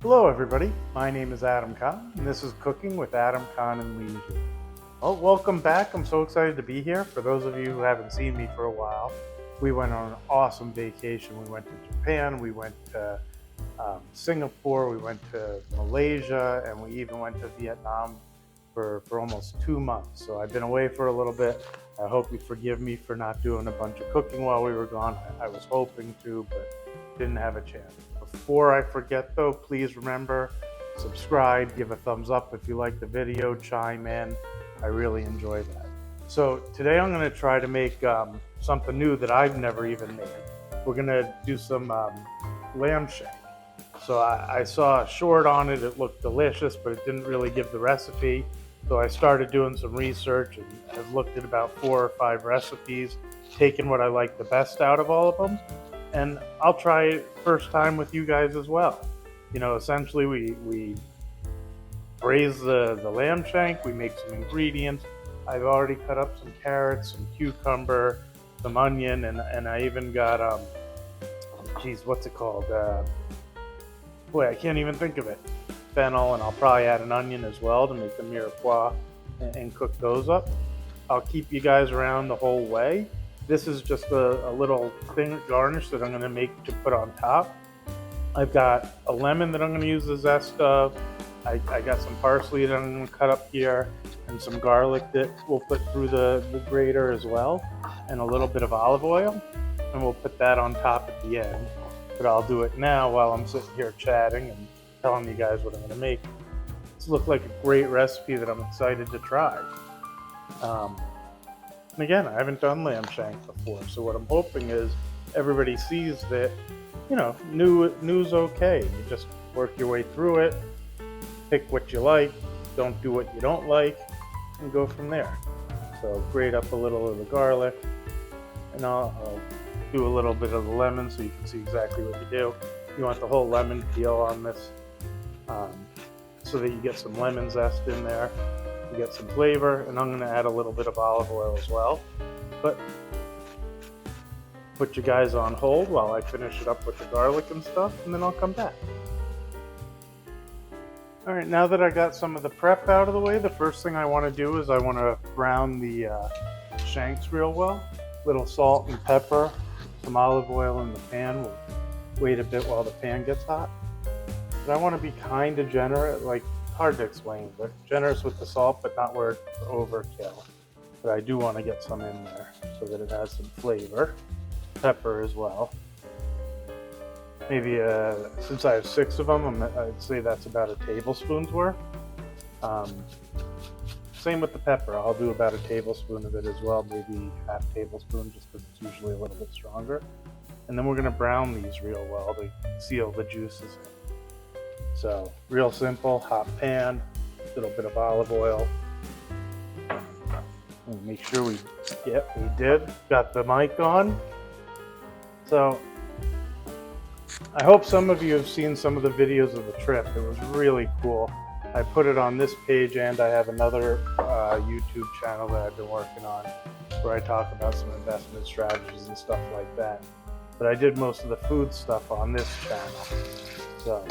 Hello everybody, my name is Adam Kahn, and this is Cooking with Adam Kahn and Leisure. Well, welcome back. I'm so excited to be here. For those of you who haven't seen me for a while, we went on an awesome vacation. We went to Japan, we went to Singapore, we went to Malaysia, and we even went to Vietnam for almost 2 months. So I've been away for a little bit. I hope you forgive me for not doing a bunch of cooking while we were gone. I was hoping to, but didn't have a chance. Before I forget though, please remember, subscribe, give a thumbs up if you like the video, chime in. I really enjoy that. So today I'm going to try to make something new that I've never even made. We're going to do some lamb shank. So I saw a short on it. It looked delicious, but it didn't really give the recipe. So I started doing some research and I've looked at about 4 or 5 recipes, taken what I like the best out of all of them. And I'll try it first time with you guys as well. You know, essentially we braise the lamb shank, we make some ingredients. I've already cut up some carrots, some cucumber, some onion, and I even got, what's it called? Boy, I can't even think of it. Fennel, and I'll probably add an onion as well to make the mirepoix and cook those up. I'll keep you guys around the whole way. This is just a little thing garnish that I'm going to make to put on top. I've got a lemon that I'm going to use the zest of. I got some parsley that I'm going to cut up here, and some garlic that we'll put through the grater as well, and a little bit of olive oil, and we'll put that on top at the end. But I'll do it now while I'm sitting here chatting and telling you guys what I'm going to make. This looks like a great recipe that I'm excited to try. And again, I haven't done lamb shank before, so what I'm hoping is everybody sees that, you know, new's okay. You just work your way through it, pick what you like, don't do what you don't like, and go from there. So grate up a little of the garlic, and I'll do a little bit of the lemon so you can see exactly what you do. You want the whole lemon peel on this so that you get some lemon zest in there. You get some flavor, and I'm going to add a little bit of olive oil as well. But put you guys on hold while I finish it up with the garlic and stuff, and then I'll come back. Alright, now that I got some of the prep out of the way, the first thing I want to do is I want to brown the shanks real well. Little salt and pepper, some olive oil in the pan. We'll wait a bit while the pan gets hot. But I want to be kind of generous, like hard to explain, but generous with the salt, but not where it's overkill. But I do want to get some in there so that it has some flavor. Pepper as well. Maybe since I have 6 of them, I'd say that's about a tablespoon's worth. Same with the pepper. I'll do about a tablespoon of it as well, maybe half tablespoon, just because it's usually a little bit stronger. And then we're going to brown these real well to seal the juices in. So real simple, hot pan, a little bit of olive oil. And make sure we did. Got the mic on. So I hope some of you have seen some of the videos of the trip. It was really cool. I put it on this page, and I have another YouTube channel that I've been working on where I talk about some investment strategies and stuff like that. But I did most of the food stuff on this channel. So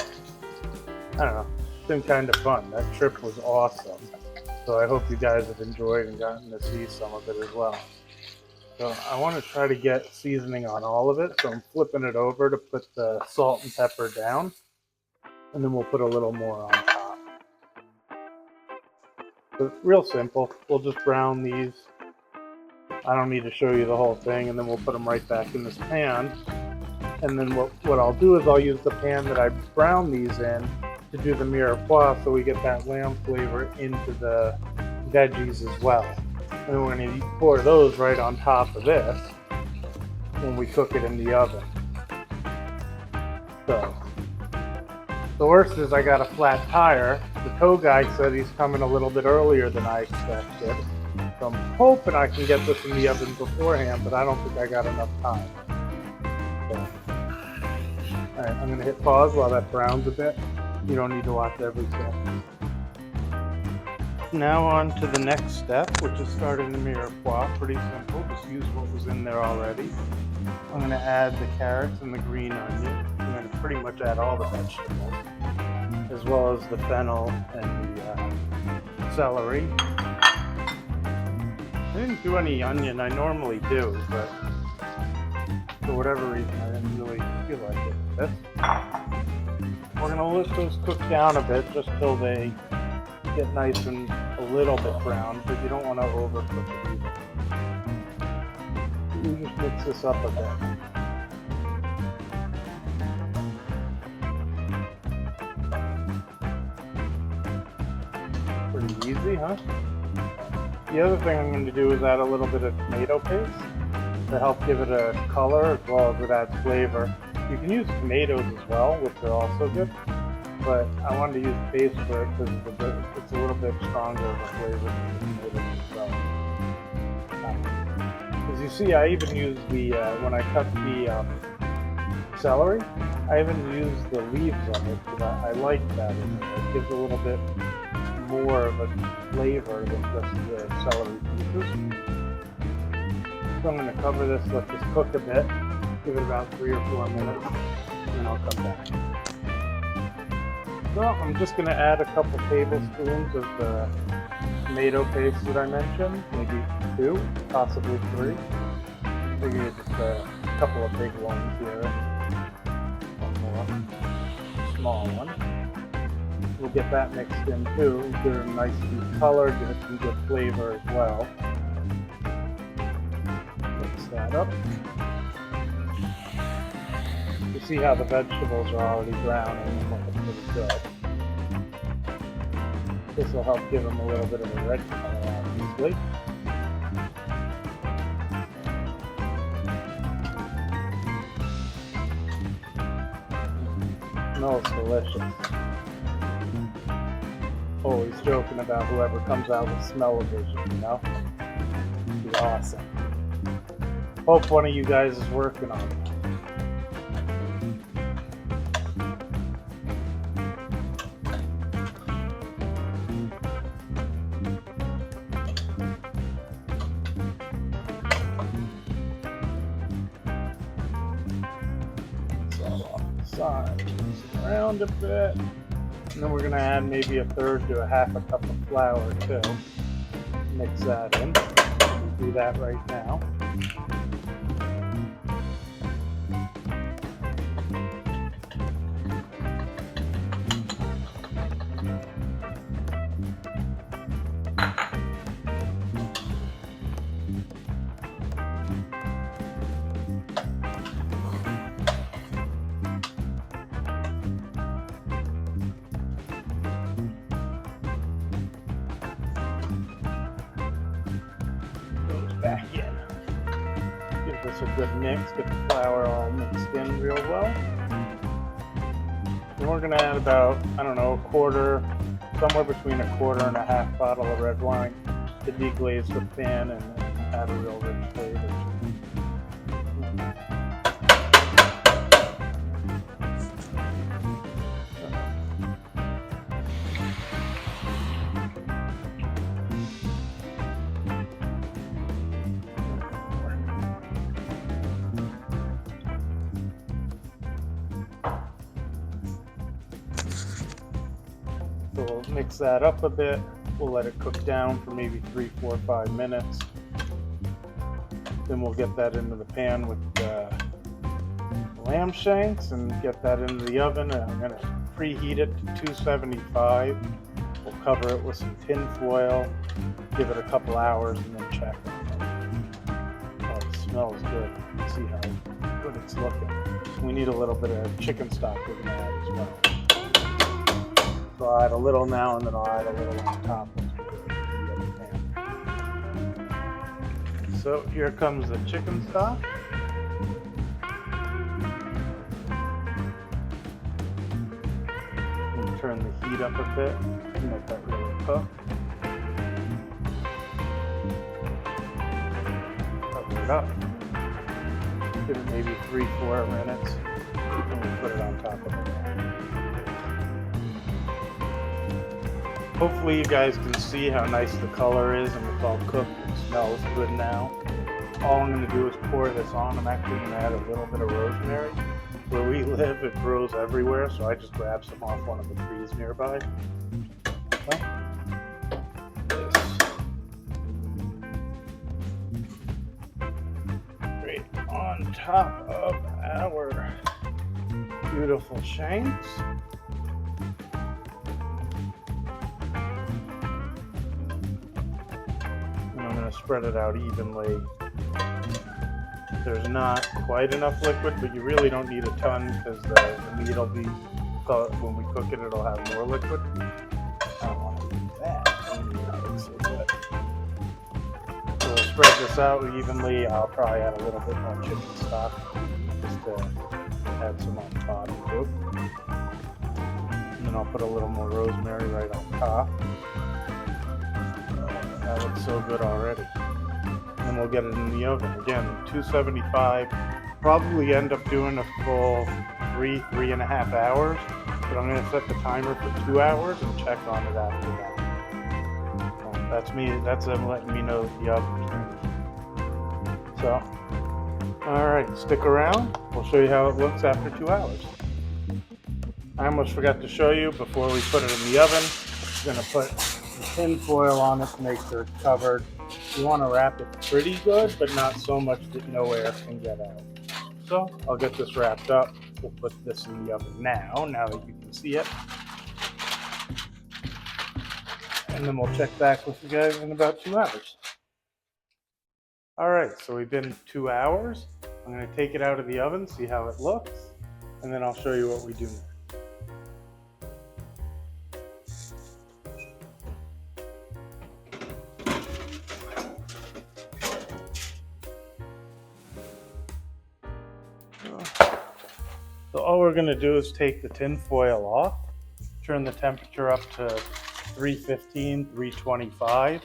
I don't know, it's been kind of fun. That trip was awesome. So I hope you guys have enjoyed and gotten to see some of it as well. So I want to try to get seasoning on all of it. So I'm flipping it over to put the salt and pepper down. And then we'll put a little more on top. So real simple. We'll just brown these. I don't need to show you the whole thing. And then we'll put them right back in this pan. And then what I'll do is I'll use the pan that I browned these in to do the mirepoix, so we get that lamb flavor into the veggies as well. And then we're going to pour those right on top of this when we cook it in the oven. So the worst is I got a flat tire. The tow guy said he's coming a little bit earlier than I expected. So I'm hoping I can get this in the oven beforehand, but I don't think I got enough time. So, alright, I'm going to hit pause while that browns a bit. You don't need to watch every second. Now on to the next step, which is starting the mirepoix. Pretty simple, just use what was in there already. I'm going to add the carrots and the green onion. I'm going to pretty much add all the vegetables. well as the fennel and the celery. I didn't do any onion. I normally do, but for whatever reason, I didn't really feel like it. We're gonna let those cook down a bit just till they get nice and a little bit brown, but you don't want to overcook it either. You just mix this up a bit. Pretty easy, huh? The other thing I'm going to do is add a little bit of tomato paste to help give it a color as well as it adds flavor. You can use tomatoes as well, which are also good, but I wanted to use paste for it because it's a little bit stronger of a flavor than the tomatoes as well. As you see, I even used the, when I cut the celery, I even used the leaves on it because I like that in there. It gives a little bit more of a flavor than just the celery pieces. So I'm going to cover this, let this cook a bit, give it about 3 or 4 minutes, and then I'll come back. So I'm just going to add a couple tablespoons of the tomato paste that I mentioned, maybe 2, possibly 3. Maybe just a couple of big ones here, one more small one. We'll get that mixed in too, give it a nice deep color, give it some good flavor as well. Mix that up. You see how the vegetables are already browning and looking pretty good. This will help give them a little bit of a red color, obviously. Smells delicious. Always joking about whoever comes out with smell-o-vision, you know? It'd be awesome. Hope one of you guys is working on it. So off the side, around a bit. And then we're going to add maybe 1/3 to 1/2 cup of flour too. Mix that in. We'll do that right now. Back in. Give this a good mix, get the flour all mixed in real well. And we're going to add about, I don't know, somewhere between 1/4 and 1/2 bottle of red wine to deglaze the pan and add a real rich flavor. So we'll mix that up a bit. We'll let it cook down for maybe 3, 4, 5 minutes. Then we'll get that into the pan with the lamb shanks and get that into the oven. And I'm going to preheat it to 275. We'll cover it with some tin foil, give it a couple hours, and then check it. Oh, it smells good. You can see how good it's looking. We need a little bit of chicken stock we're going to add as well. So I'll add a little now, and then I'll add a little on top. So here comes the chicken stock. We'll turn the heat up a bit and let that really cook. Cover it up. Give it maybe 3, 4 minutes, and we'll put it on top of it. Hopefully you guys can see how nice the color is and it's all cooked and smells good now. All I'm going to do is pour this on. I'm actually going to add a little bit of rosemary Where we live, it grows everywhere, so I just grab some off one of the trees nearby. So, right on top of our beautiful Shanks. And I'm going to spread it out evenly. There's not quite enough liquid, but you really don't need a ton because the meat will be, when we cook it, it'll have more liquid. I don't want to do that. That looks so good. So we'll spread this out evenly. I'll probably add a little bit more chicken stock just to add some on top too. And then I'll put a little more rosemary right on top. That looks so good already. And we'll get it in the oven. Again, 275. Probably end up doing a full 3.5 hours. But I'm going to set the timer for 2 hours and check on it after that. That's me. That's them letting me know that the oven's ready. So, alright, stick around. We'll show you how it looks after 2 hours. I almost forgot to show you before we put it in the oven. We're going to put the tin foil on it to make sure it's covered. You want to wrap it pretty good, but not so much that no air can get out. So I'll get this wrapped up. We'll put this in the oven now that you can see it. And then we'll check back with you guys in about 2 hours. Alright, so we've been 2 hours. I'm going to take it out of the oven, see how it looks, and then I'll show you what we do next. So all we're going to do is take the tin foil off, turn the temperature up to 315, 325,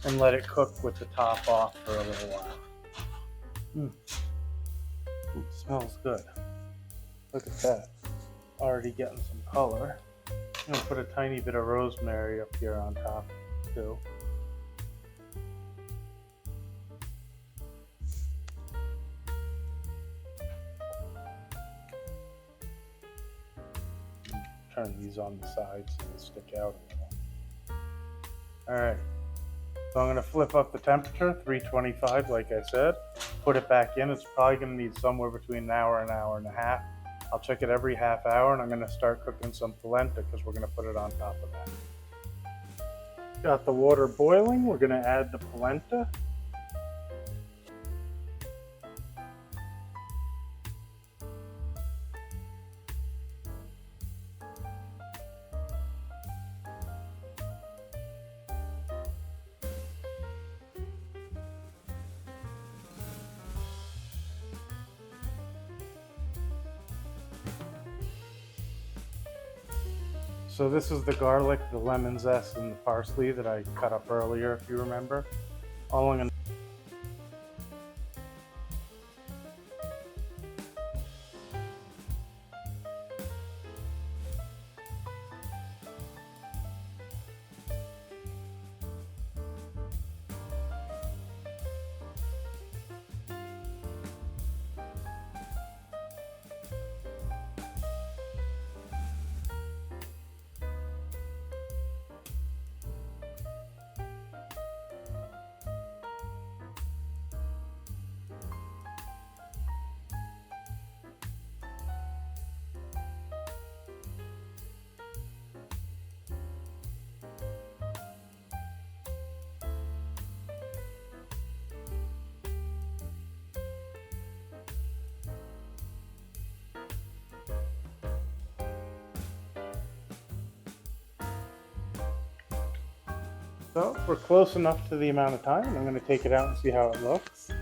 and let it cook with the top off for a little while. Ooh, smells good. Look at that. Already getting some color. I'm going to put a tiny bit of rosemary up here on top too. Turn these on the sides so they stick out a little. Alright, so I'm going to flip up the temperature, 325 like I said, put it back in. It's probably going to need somewhere between an hour and a half. I'll check it every half hour, and I'm going to start cooking some polenta because we're going to put it on top of that. Got the water boiling, we're going to add the polenta. So this is the garlic, the lemon zest, and the parsley that I cut up earlier, if you remember. All I'm going to So we're close enough to the amount of time. I'm going to take it out and see how it looks.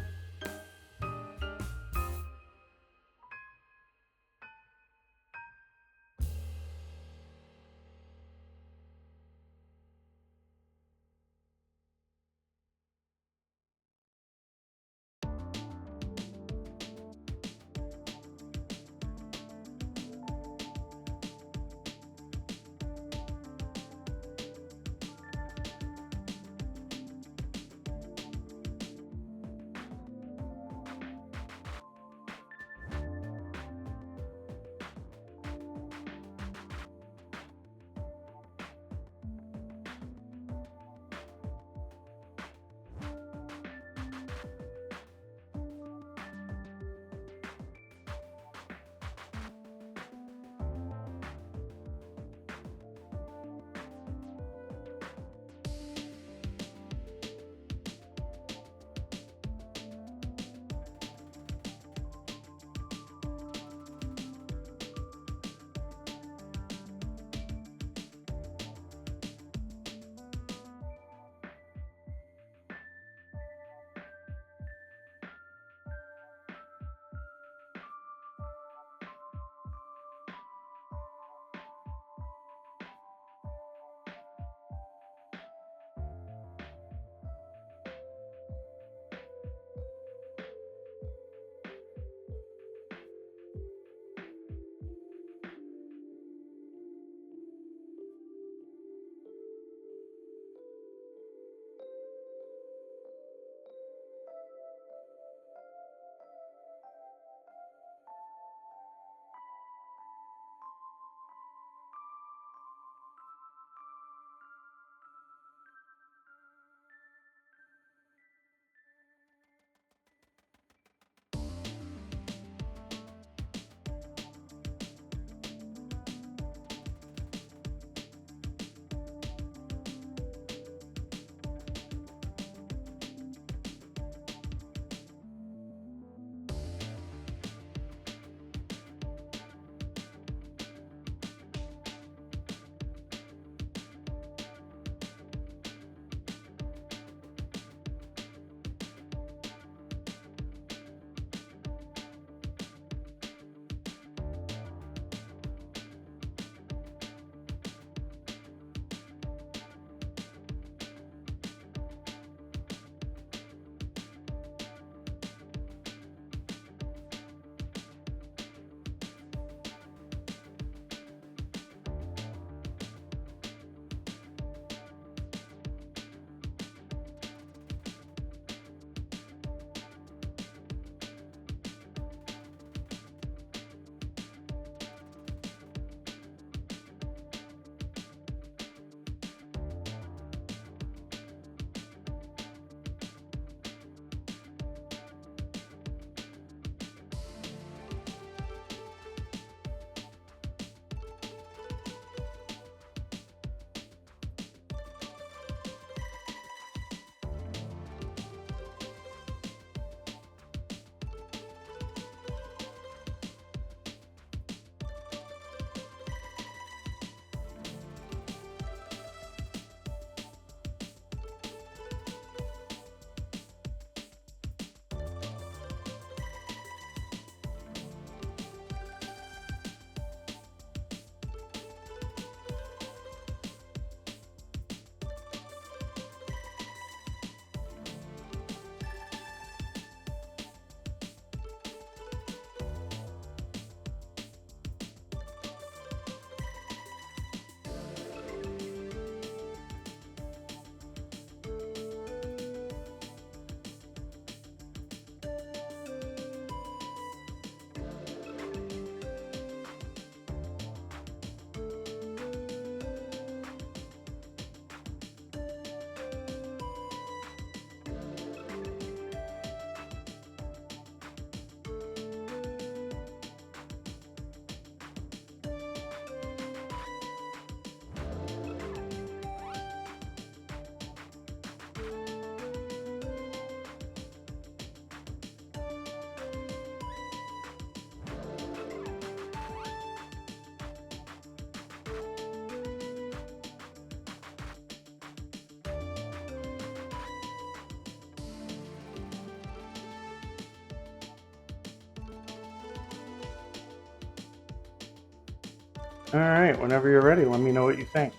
All right, whenever you're ready, let me know what you think.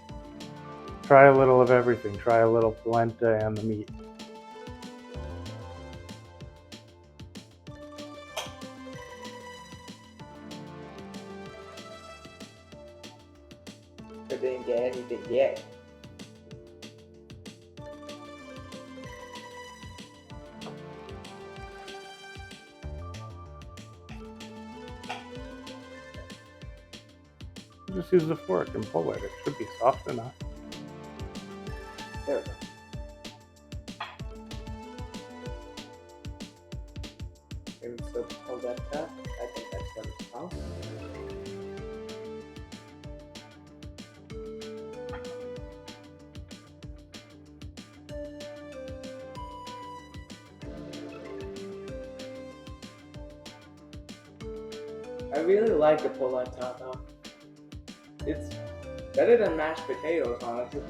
Try a little of everything. Try a little polenta and the meat. I didn't get anything yet. Just use the fork and pull it. It should be soft enough. There we go. Maybe still hold that up. I think that's what it's called. I really like the polenta though. It's better than mashed potatoes, honestly.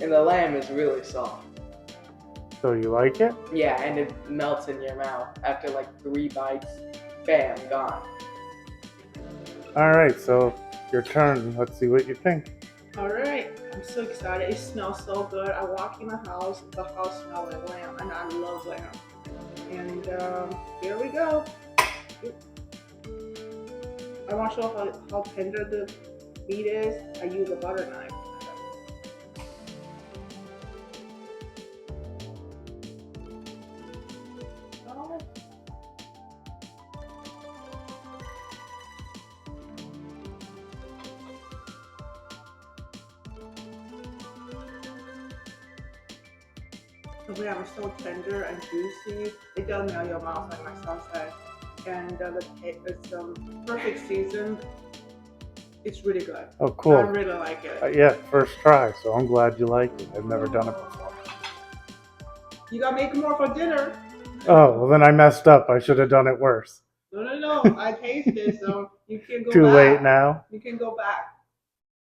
And the lamb is really soft. So you like it? Yeah, and it melts in your mouth after like 3 bites. Bam, gone. All right, so your turn. Let's see what you think. Alright, I'm so excited. It smells so good. I walk in the house smells like lamb, and I love lamb. And here we go. I want to show how tender the meat is. I use a butter knife. Oh. The lamb is so tender and juicy. It does melt your mouth, like my son said. And it's perfect seasoned. It's really good. Oh, cool. I really like it. Yeah, first try, so I'm glad you like it. I've never done it before. You gotta make more for dinner. Oh, well then I messed up. I should have done it worse. No. I tasted it, so you can go Too back. late now. You can go back.